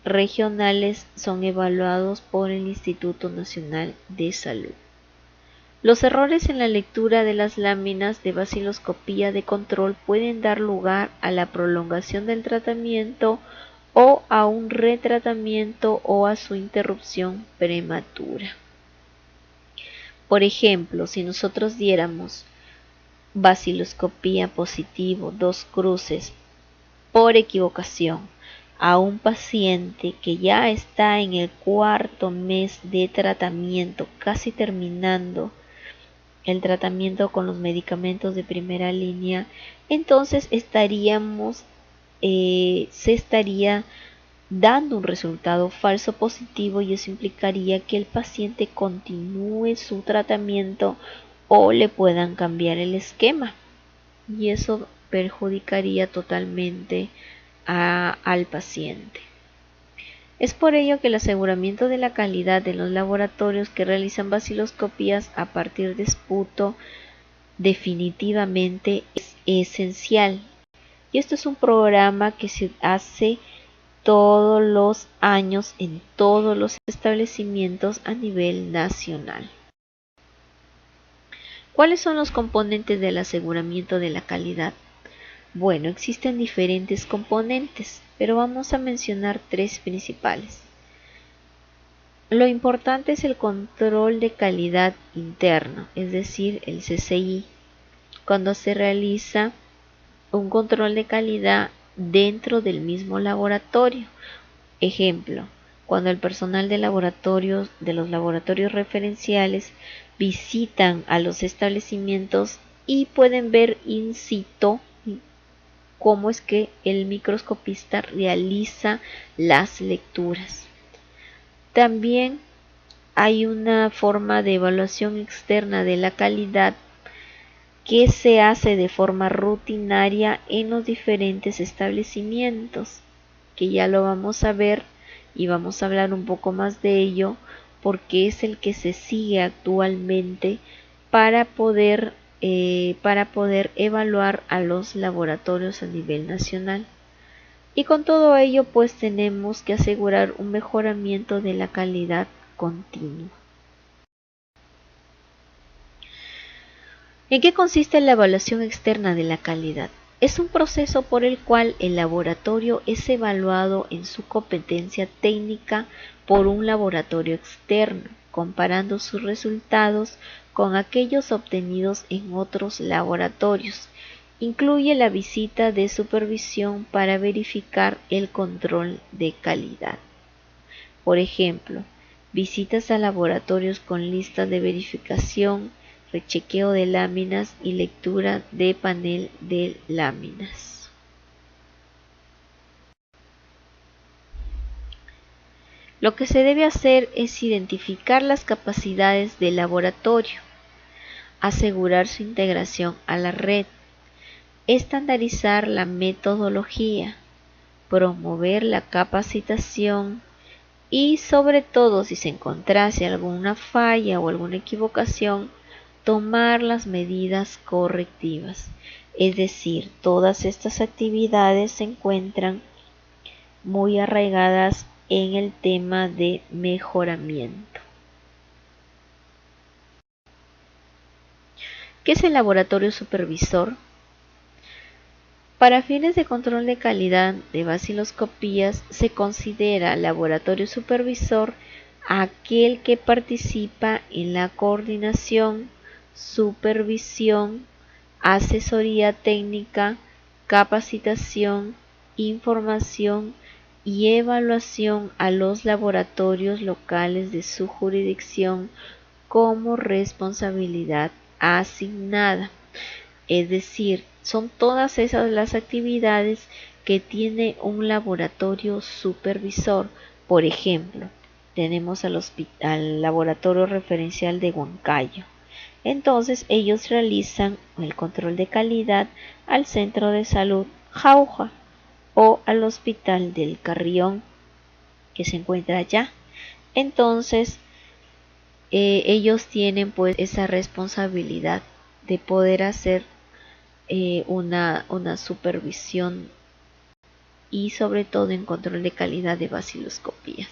regionales son evaluados por el Instituto Nacional de Salud. Los errores en la lectura de las láminas de vaciloscopía de control pueden dar lugar a la prolongación del tratamiento o a un retratamiento o a su interrupción prematura. Por ejemplo, si nosotros diéramos vaciloscopía positivo, 2 cruces, por equivocación, a un paciente que ya está en el 4.º mes de tratamiento, casi terminando el tratamiento con los medicamentos de primera línea, entonces se estaría dando un resultado falso positivo y eso implicaría que el paciente continúe su tratamiento o le puedan cambiar el esquema y eso perjudicaría totalmente al paciente. Es por ello que el aseguramiento de la calidad de los laboratorios que realizan vaciloscopías a partir de esputo definitivamente es esencial. Y esto es un programa que se hace todos los años en todos los establecimientos a nivel nacional. ¿Cuáles son los componentes del aseguramiento de la calidad? Bueno, existen diferentes componentes, pero vamos a mencionar 3 principales. Lo importante es el control de calidad interno, es decir, el CCI, cuando se realiza un control de calidad dentro del mismo laboratorio. Ejemplo, cuando el personal de los laboratorios referenciales visitan a los establecimientos y pueden ver in situ cómo es que el microscopista realiza las lecturas. También hay una forma de evaluación externa de la calidad que se hace de forma rutinaria en los diferentes establecimientos, que ya lo vamos a ver y vamos a hablar un poco más de ello porque es el que se sigue actualmente para poder evaluar a los laboratorios a nivel nacional. Y con todo ello pues tenemos que asegurar un mejoramiento de la calidad continua. ¿En qué consiste la evaluación externa de la calidad? Es un proceso por el cual el laboratorio es evaluado en su competencia técnica por un laboratorio externo, comparando sus resultados con aquellos obtenidos en otros laboratorios. Incluye la visita de supervisión para verificar el control de calidad. Por ejemplo, visitas a laboratorios con listas de verificación, rechequeo de láminas y lectura de panel de láminas. Lo que se debe hacer es identificar las capacidades del laboratorio, asegurar su integración a la red, estandarizar la metodología, promover la capacitación y sobre todo si se encontrase alguna falla o alguna equivocación, tomar las medidas correctivas. Es decir, todas estas actividades se encuentran muy arraigadas en el tema de mejoramiento. ¿Qué es el laboratorio supervisor? Para fines de control de calidad de vaciloscopías se considera laboratorio supervisor aquel que participa en la coordinación, supervisión, asesoría técnica, capacitación, información y evaluación a los laboratorios locales de su jurisdicción como responsabilidad asignada. Es decir, son todas esas las actividades que tiene un laboratorio supervisor. Por ejemplo, tenemos al laboratorio referencial de Huancayo. Entonces ellos realizan el control de calidad al centro de salud Jauja o al hospital del Carrión. que se encuentra allá. Entonces, ellos tienen pues esa responsabilidad de poder hacer una supervisión y sobre todo en control de calidad de baciloscopías.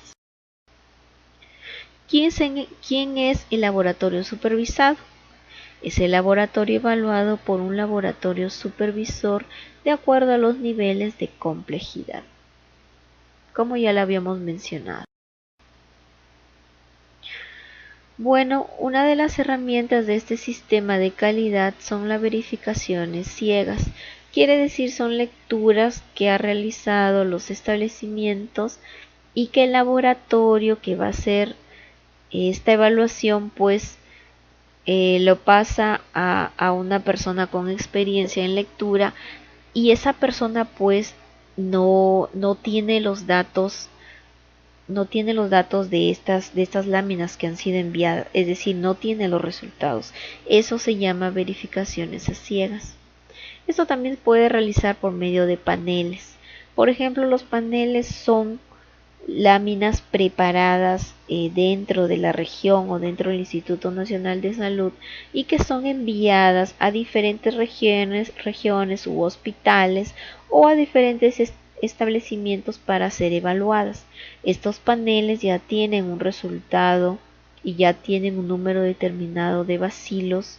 ¿Quién es el laboratorio supervisado? Es el laboratorio evaluado por un laboratorio supervisor de acuerdo a los niveles de complejidad, como ya lo habíamos mencionado. Bueno, una de las herramientas de este sistema de calidad son las verificaciones ciegas. Quiere decir, son lecturas que ha realizado los establecimientos y que el laboratorio que va a hacer esta evaluación pues lo pasa a una persona con experiencia en lectura, y esa persona pues no tiene los datos de estas láminas que han sido enviadas, es decir, no tiene los resultados. Eso se llama verificaciones a ciegas. Esto también se puede realizar por medio de paneles. Por ejemplo, los paneles son láminas preparadas dentro de la región o dentro del Instituto Nacional de Salud y que son enviadas a diferentes regiones u hospitales o a diferentes establecimientos para ser evaluadas. Estos paneles ya tienen un resultado y ya tienen un número determinado de bacilos,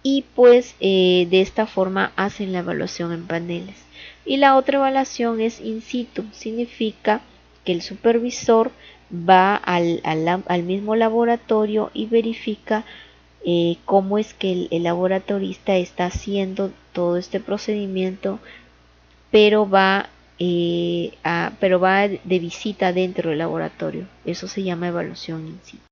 y pues de esta forma hacen la evaluación en paneles. Y la otra evaluación es in situ, significa que el supervisor va al mismo laboratorio y verifica cómo es que el laboratorista está haciendo todo este procedimiento, pero va de visita dentro del laboratorio. Eso se llama evaluación in situ.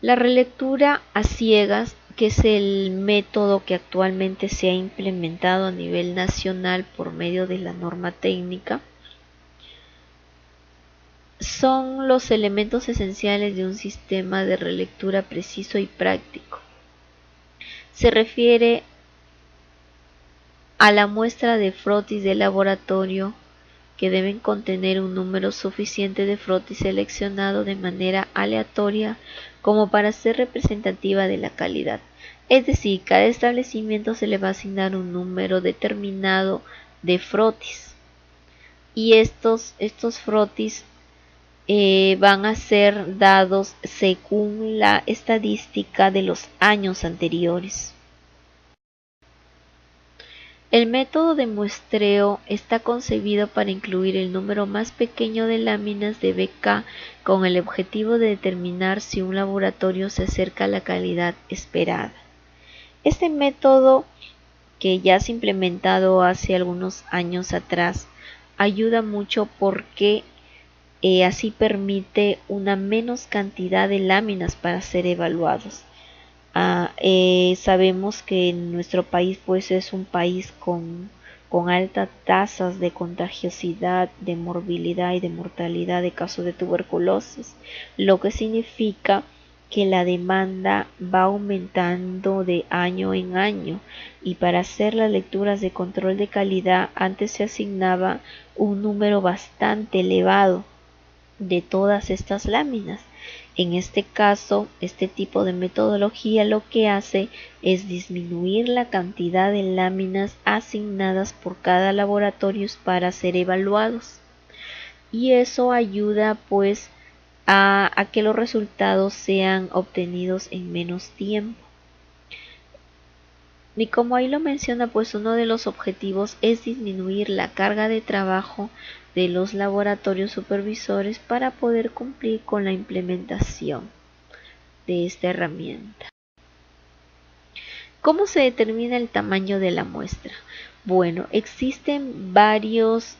La relectura a ciegas, que es el método que actualmente se ha implementado a nivel nacional por medio de la norma técnica, son los elementos esenciales de un sistema de relectura preciso y práctico. Se refiere a la muestra de frotis de laboratorio, que deben contener un número suficiente de frotis seleccionado de manera aleatoria como para ser representativa de la calidad. Es decir, cada establecimiento se le va a asignar un número determinado de frotis, y estos frotis van a ser dados según la estadística de los años anteriores. El método de muestreo está concebido para incluir el número más pequeño de láminas de BK con el objetivo de determinar si un laboratorio se acerca a la calidad esperada. Este método, que ya se ha implementado hace algunos años atrás, ayuda mucho porque así permite una menos cantidad de láminas para ser evaluados. Sabemos que en nuestro país pues es un país con altas tasas de contagiosidad, de morbilidad y de mortalidad de casos de tuberculosis, lo que significa que la demanda va aumentando de año en año, y para hacer las lecturas de control de calidad antes se asignaba un número bastante elevado de todas estas láminas. En este caso, este tipo de metodología lo que hace es disminuir la cantidad de láminas asignadas por cada laboratorio para ser evaluados, y eso ayuda pues a que los resultados sean obtenidos en menos tiempo. Y como ahí lo menciona, pues uno de los objetivos es disminuir la carga de trabajo de los laboratorios supervisores para poder cumplir con la implementación de esta herramienta. ¿Cómo se determina el tamaño de la muestra? Bueno, existen varias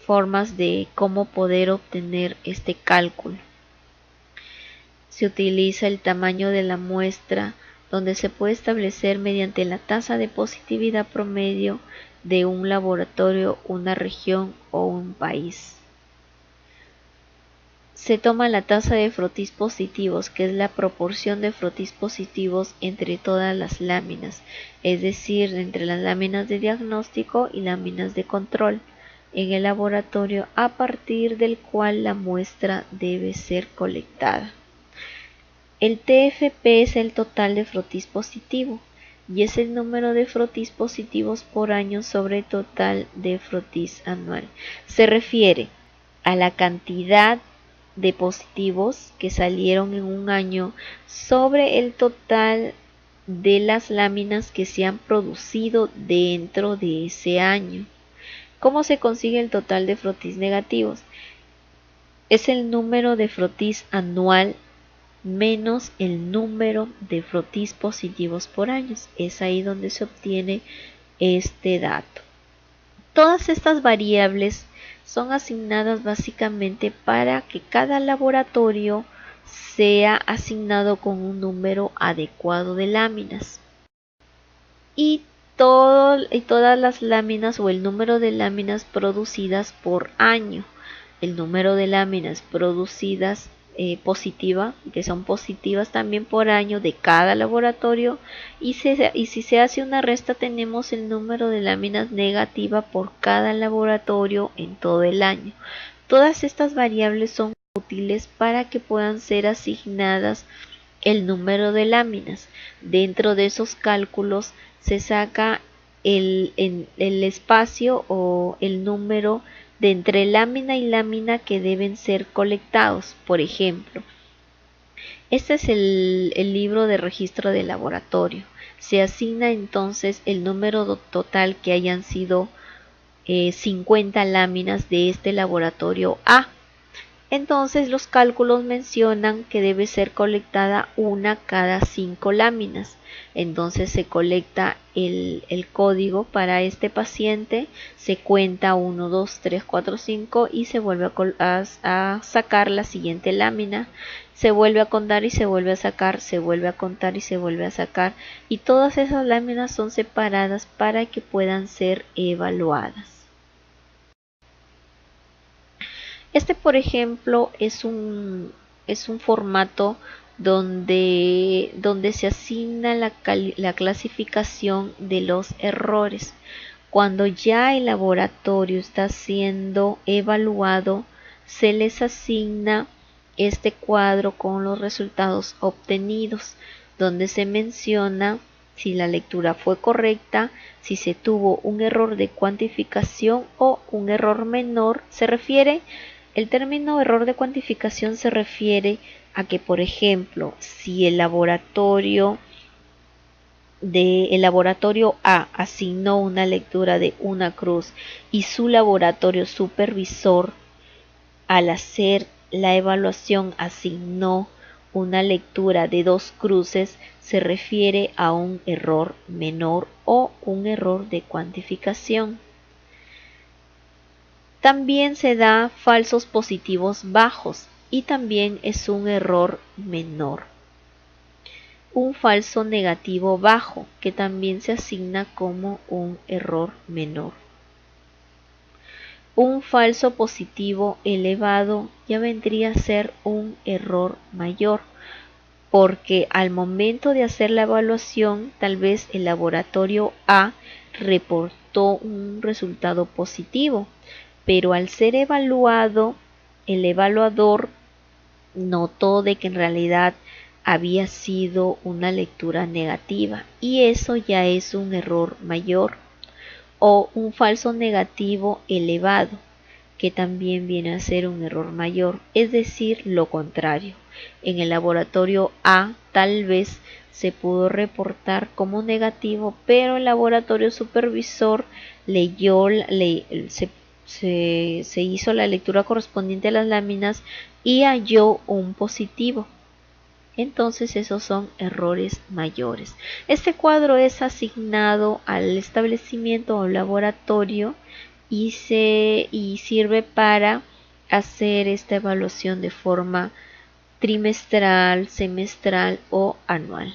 formas de cómo poder obtener este cálculo. Se utiliza el tamaño de la muestra, donde se puede establecer mediante la tasa de positividad promedio de un laboratorio, una región o un país. se toma la tasa de frotis positivos, que es la proporción de frotis positivos entre todas las láminas, es decir, entre las láminas de diagnóstico y láminas de control en el laboratorio, a partir del cual la muestra debe ser colectada. El TFP es el total de frotis positivo y es el número de frotis positivos por año sobre el total de frotis anual. Se refiere a la cantidad de positivos que salieron en un año sobre el total de las láminas que se han producido dentro de ese año. ¿Cómo se consigue el total de frotis negativos? Es el número de frotis anual menos el número de frotis positivos por año. Es ahí donde se obtiene este dato. Todas estas variables son asignadas básicamente para que cada laboratorio sea asignado con un número adecuado de láminas. Y todas las láminas o el número de láminas producidas por año. El número de láminas producidas que son positivas también por año de cada laboratorio, y si se hace una resta tenemos el número de láminas negativa por cada laboratorio en todo el año. Todas estas variables son útiles para que puedan ser asignadas el número de láminas. Dentro de esos cálculos se saca el espacio o el número de entre lámina y lámina que deben ser colectados. Por ejemplo, este es el libro de registro de laboratorio. Se asigna entonces el número total que hayan sido 50 láminas de este laboratorio A. Entonces los cálculos mencionan que debe ser colectada una cada 5 láminas. Entonces se colecta el código para este paciente, se cuenta 1, 2, 3, 4, 5 y se vuelve a sacar la siguiente lámina. Se vuelve a contar y se vuelve a sacar, se vuelve a contar y se vuelve a sacar. Y todas esas láminas son separadas para que puedan ser evaluadas. Este, por ejemplo, es un formato donde se asigna la clasificación de los errores. Cuando ya el laboratorio está siendo evaluado, se les asigna este cuadro con los resultados obtenidos, donde se menciona si la lectura fue correcta, si se tuvo un error de cuantificación o un error menor. El término error de cuantificación se refiere a que, por ejemplo, si el laboratorio A asignó una lectura de una cruz y su laboratorio supervisor, al hacer la evaluación, asignó una lectura de 2 cruces, se refiere a un error menor o un error de cuantificación. También se da falsos positivos bajos y también es un error menor. Un falso negativo bajo, que también se asigna como un error menor. Un falso positivo elevado ya vendría a ser un error mayor, porque al momento de hacer la evaluación, tal vez el laboratorio A reportó un resultado positivo, pero al ser evaluado, el evaluador notó de que en realidad había sido una lectura negativa, y eso ya es un error mayor. O un falso negativo elevado, que también viene a ser un error mayor, es decir, lo contrario. En el laboratorio A tal vez se pudo reportar como negativo, pero el laboratorio supervisor se hizo la lectura correspondiente a las láminas y halló un positivo. Entonces esos son errores mayores. Este cuadro es asignado al establecimiento o laboratorio y sirve para hacer esta evaluación de forma trimestral, semestral o anual.